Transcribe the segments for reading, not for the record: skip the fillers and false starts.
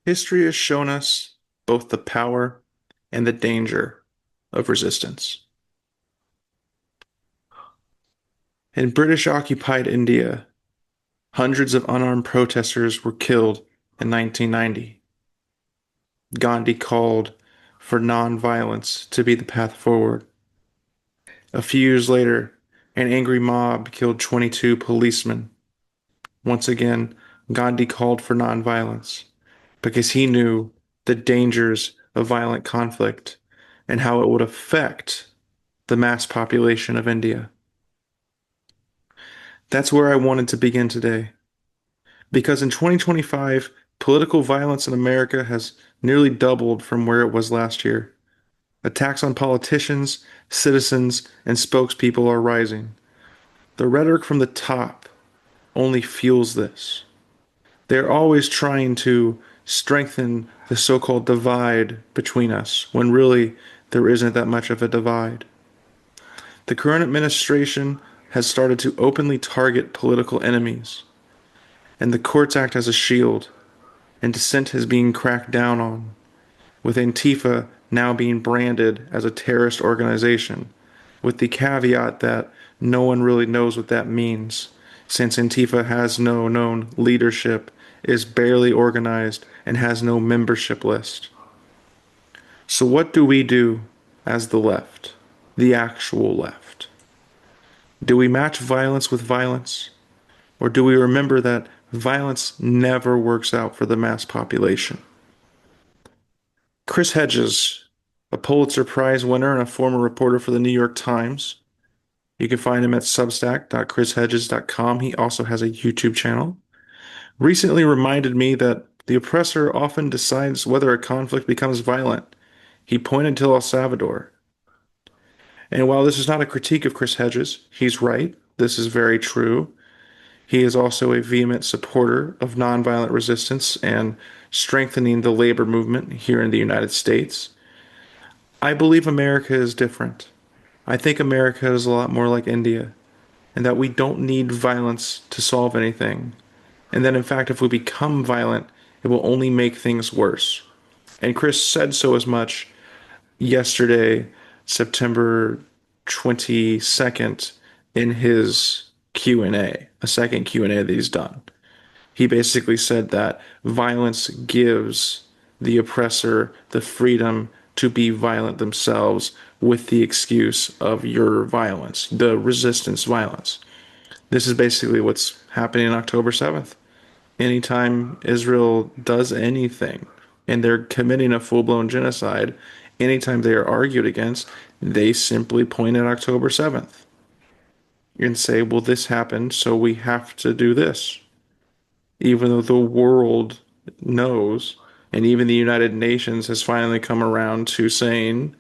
History has shown us both the power and the danger of resistance. In British-occupied India, hundreds of unarmed protesters were killed in 1990. Gandhi called for nonviolence to be the path forward. A few years later, an angry mob killed 22 policemen. Once again, Gandhi called for nonviolence because he knew the dangers of violent conflict and how it would affect the mass population of India. That's where I wanted to begin today. Because in 2025, political violence in America has nearly doubled from where it was last year. Attacks on politicians, citizens, and spokespeople are rising. The rhetoric from the top only fuels this. They're always trying to strengthen the so-called divide between us, when really there isn't that much of a divide. The current administration has started to openly target political enemies, and the courts act as a shield, and dissent is being cracked down on, with Antifa now being branded as a terrorist organization, with the caveat that no one really knows what that means, since Antifa has no known leadership, is barely organized, and has no membership list. So, what do we do as the left, the actual left? Do we match violence with violence? Or do we remember that violence never works out for the mass population? Chris Hedges, a Pulitzer Prize winner and a former reporter for the New York Times. You can find him at substack.chrishedges.com. He also has a YouTube channel. Recently reminded me that the oppressor often decides whether a conflict becomes violent. He pointed to El Salvador. And while this is not a critique of Chris Hedges, he's right. This is very true. He is also a vehement supporter of nonviolent resistance and strengthening the labor movement here in the United States. I believe America is different. I think America is a lot more like India, and that we don't need violence to solve anything. And that, in fact, if we become violent, it will only make things worse. And Chris said so as much yesterday, September 22nd, in his Q&A, a second Q&A that he's done. He basically said that violence gives the oppressor the freedom to be violent themselves with the excuse of your violence, the resistance violence. This is basically what's happening on October 7th. Anytime Israel does anything and they're committing a full-blown genocide, anytime they are argued against, they simply point at October 7th and say, well, this happened, so we have to do this. Even though the world knows, and even the United Nations has finally come around to saying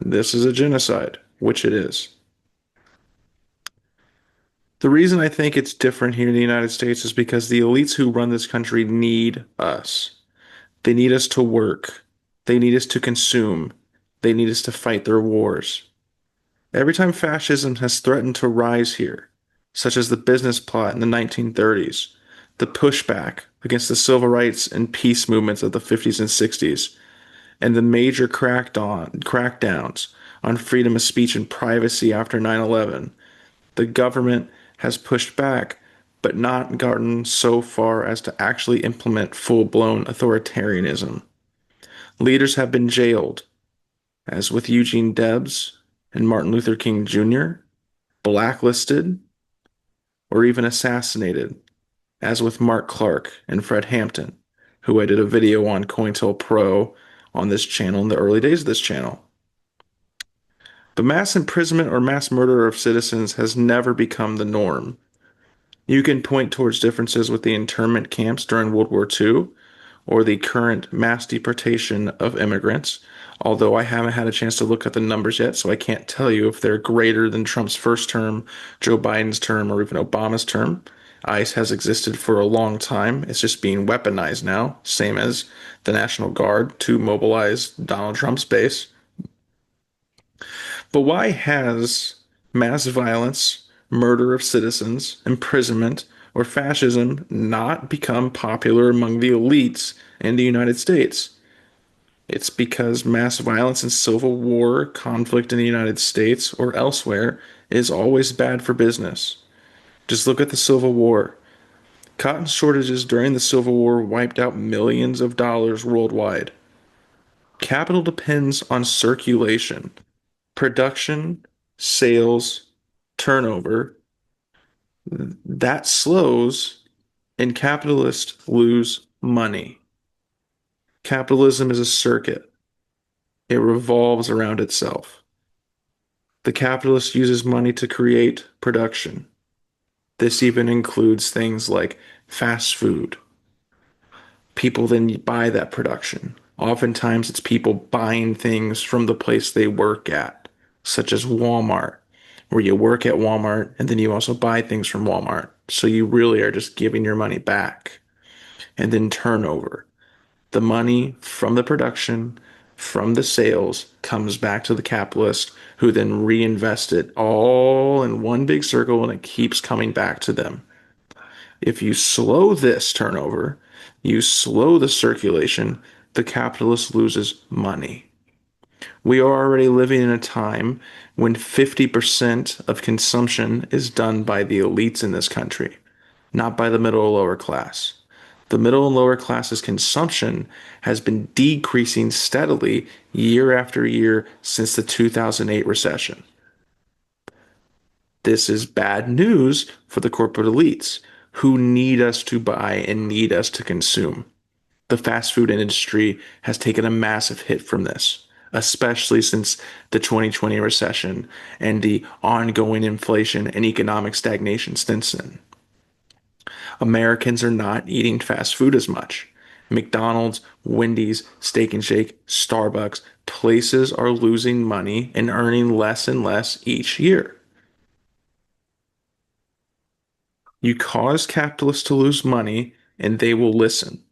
this is a genocide, which it is. The reason I think it's different here in the United States is because the elites who run this country need us. They need us to work. They need us to consume. They need us to fight their wars. Every time fascism has threatened to rise here, such as the business plot in the 1930s, the pushback against the civil rights and peace movements of the 50s and 60s, and the major crackdowns on freedom of speech and privacy after 9/11, the government has pushed back, but not gotten so far as to actually implement full-blown authoritarianism. Leaders have been jailed, as with Eugene Debs and Martin Luther King Jr., blacklisted, or even assassinated, as with Mark Clark and Fred Hampton, who I did a video on COINTELPRO on this channel in the early days of this channel. But mass imprisonment or mass murder of citizens has never become the norm. You can point towards differences with the internment camps during World War II or the current mass deportation of immigrants, although I haven't had a chance to look at the numbers yet, so I can't tell you if they're greater than Trump's first term, Joe Biden's term, or even Obama's term. ICE has existed for a long time. It's just being weaponized now, same as the National Guard to mobilize Donald Trump's base. But why has mass violence, murder of citizens, imprisonment, or fascism not become popular among the elites in the United States? It's because mass violence and civil war conflict in the United States or elsewhere is always bad for business. Just look at the Civil War. Cotton shortages during the Civil War wiped out millions of dollars worldwide. Capital depends on circulation, production, sales, turnover. That slows, and capitalists lose money. Capitalism is a circuit, it revolves around itself. The capitalist uses money to create production. This even includes things like fast food. People then buy that production. Oftentimes, it's people buying things from the place they work at, such as Walmart, where you work at Walmart and then you also buy things from Walmart. So you really are just giving your money back. And then turnover. The money from the production, from the sales, comes back to the capitalist, who then reinvest it all in one big circle and it keeps coming back to them. If you slow this turnover, you slow the circulation, the capitalist loses money. We are already living in a time when 50% of consumption is done by the elites in this country, not by the middle or lower class. The middle and lower class's consumption has been decreasing steadily year after year since the 2008 recession. This is bad news for the corporate elites who need us to buy and need us to consume. The fast food industry has taken a massive hit from this, especially since the 2020 recession and the ongoing inflation and economic stagnation since then. Americans are not eating fast food as much. McDonald's, Wendy's, Steak and Shake, Starbucks, places are losing money and earning less and less each year. You cause capitalists to lose money and they will listen.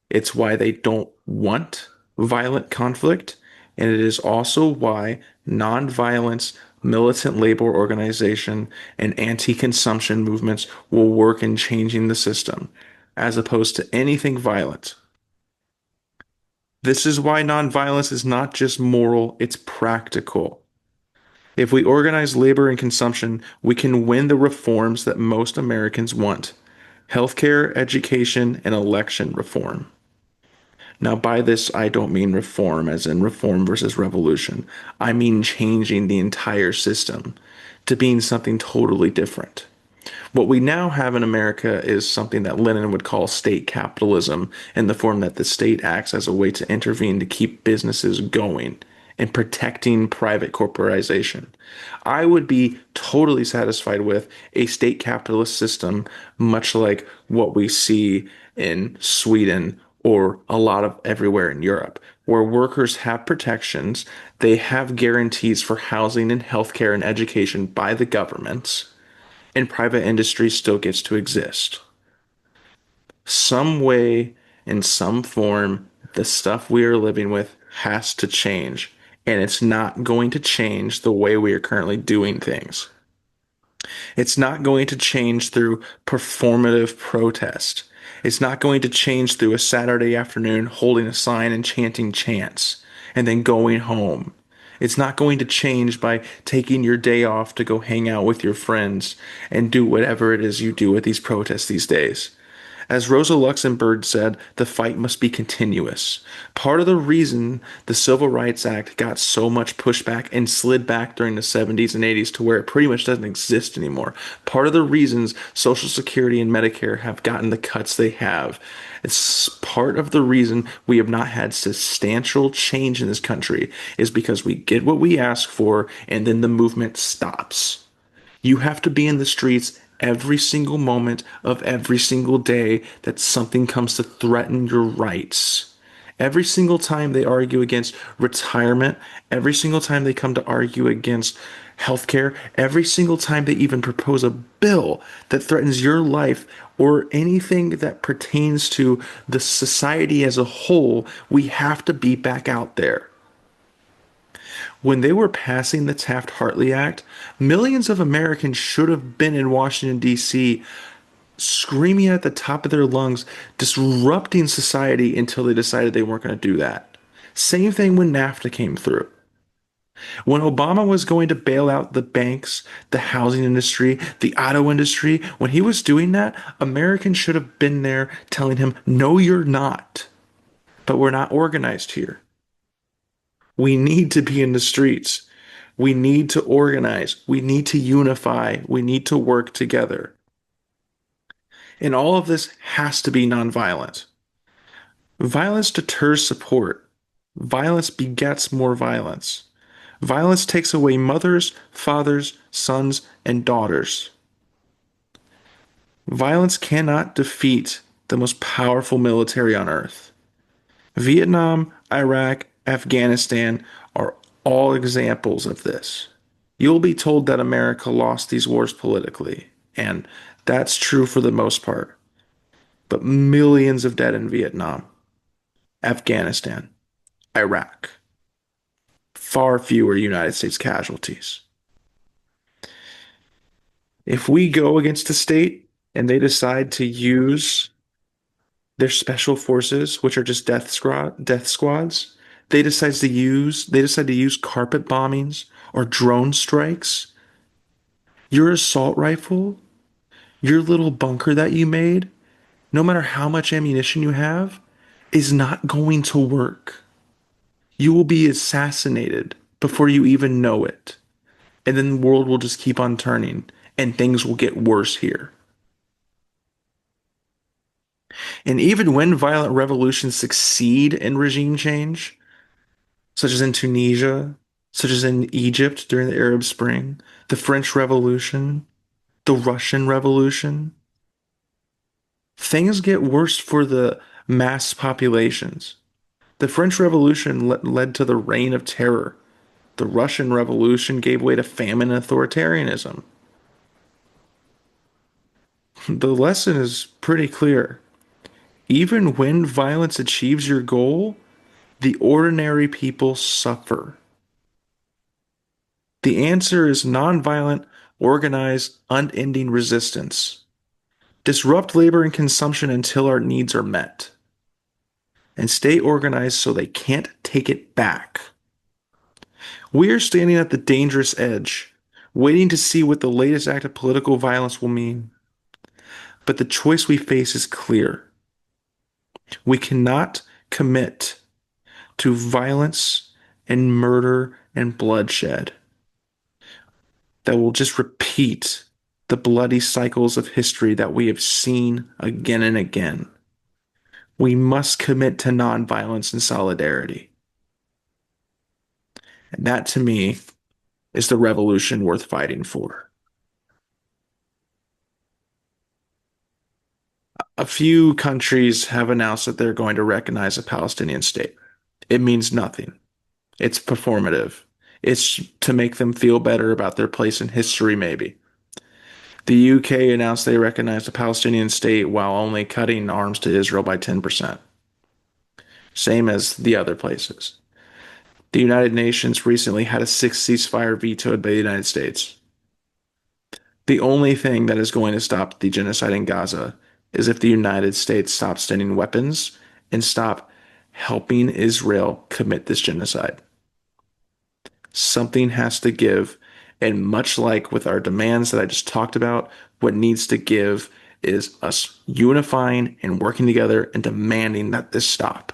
It's why they don't want violent conflict, and it is also why nonviolence, militant labor organization, and anti-consumption movements will work in changing the system, as opposed to anything violent. This is why nonviolence is not just moral, it's practical. If we organize labor and consumption, we can win the reforms that most Americans want: healthcare, education, and election reform. Now, by this, I don't mean reform as in reform versus revolution. I mean changing the entire system to being something totally different. What we now have in America is something that Lenin would call state capitalism, in the form that the state acts as a way to intervene to keep businesses going and protecting private corporatization. I would be totally satisfied with a state capitalist system, much like what we see in Sweden or a lot of everywhere in Europe, where workers have protections, they have guarantees for housing and healthcare and education by the governments, and private industry still gets to exist. Some way, in some form, the stuff we are living with has to change, and it's not going to change the way we are currently doing things. It's not going to change through performative protest. It's not going to change through a Saturday afternoon holding a sign and chanting chants and then going home. It's not going to change by taking your day off to go hang out with your friends and do whatever it is you do at these protests these days. As Rosa Luxemburg said, the fight must be continuous. Part of the reason the Civil Rights Act got so much pushback and slid back during the 70s and 80s to where it pretty much doesn't exist anymore. Part of the reasons Social Security and Medicare have gotten the cuts they have. It's part of the reason we have not had substantial change in this country is because we get what we ask for and then the movement stops. You have to be in the streets every single moment of every single day that something comes to threaten your rights. Every single time they argue against retirement, every single time they come to argue against healthcare, every single time they even propose a bill that threatens your life or anything that pertains to the society as a whole, we have to be back out there. When they were passing the Taft-Hartley Act, millions of Americans should have been in Washington, D.C. screaming at the top of their lungs, disrupting society until they decided they weren't going to do that. Same thing when NAFTA came through. When Obama was going to bail out the banks, the housing industry, the auto industry, when he was doing that, Americans should have been there telling him, no, you're not. But we're not organized here. We need to be in the streets. We need to organize. We need to unify. We need to work together. And all of this has to be nonviolent. Violence deters support. Violence begets more violence. Violence takes away mothers, fathers, sons, and daughters. Violence cannot defeat the most powerful military on earth. Vietnam, Iraq, Afghanistan are all examples of this. You'll be told that America lost these wars politically, and that's true for the most part. But millions of dead in Vietnam, Afghanistan, Iraq. Far fewer United States casualties. If we go against a state and they decide to use their special forces, which are just death squads, they decide to use carpet bombings or drone strikes. Your assault rifle, your little bunker that you made, no matter how much ammunition you have, is not going to work. You will be assassinated before you even know it. And then the world will just keep on turning and things will get worse here. And even when violent revolutions succeed in regime change, such as in Tunisia, such as in Egypt during the Arab Spring, the French Revolution, the Russian Revolution, things get worse for the mass populations. The French Revolution led to the reign of terror. The Russian Revolution gave way to famine and authoritarianism. The lesson is pretty clear. Even when violence achieves your goal, the ordinary people suffer. The answer is nonviolent, organized, unending resistance. Disrupt labor and consumption until our needs are met. And stay organized so they can't take it back. We are standing at the dangerous edge, waiting to see what the latest act of political violence will mean. But the choice we face is clear. We cannot commit to violence and murder and bloodshed that will just repeat the bloody cycles of history that we have seen again and again. We must commit to nonviolence and solidarity. And that, to me, is the revolution worth fighting for. A few countries have announced that they're going to recognize a Palestinian state. It means nothing. It's performative. It's to make them feel better about their place in history, maybe. The UK announced they recognized a Palestinian state while only cutting arms to Israel by 10%. Same as the other places. The United Nations recently had a sixth ceasefire vetoed by the United States. The only thing that is going to stop the genocide in Gaza is if the United States stops sending weapons and stop helping Israel commit this genocide. Something has to give. And much like with our demands that I just talked about, what needs to give is us unifying and working together and demanding that this stop.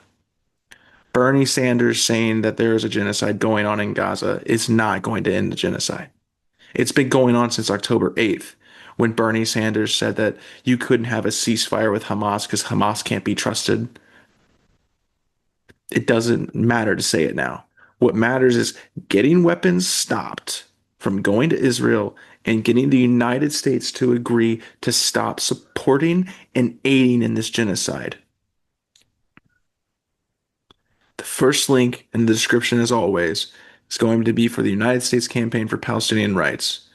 Bernie Sanders saying that there is a genocide going on in Gaza is not going to end the genocide. It's been going on since October 8th, when Bernie Sanders said that you couldn't have a ceasefire with Hamas because Hamas can't be trusted. It doesn't matter to say it now. What matters is getting weapons stopped from going to Israel and getting the United States to agree to stop supporting and aiding in this genocide. The first link in the description, as always, is going to be for the United States Campaign for Palestinian Rights.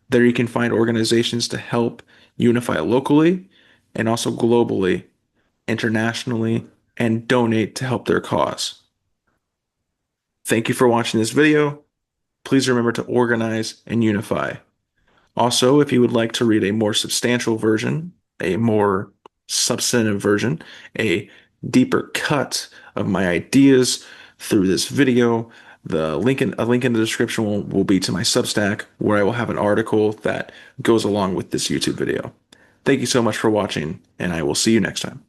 There you can find organizations to help unify locally and also globally, internationally, and donate to help their cause. Thank you for watching this video. Please remember to organize and unify. Also, if you would like to read a more substantial version a more substantive version, a deeper cut of my ideas through this video. A link in the description will be to my Substack, where I will have an article that goes along with this YouTube video. Thank you so much for watching, and I will see you next time.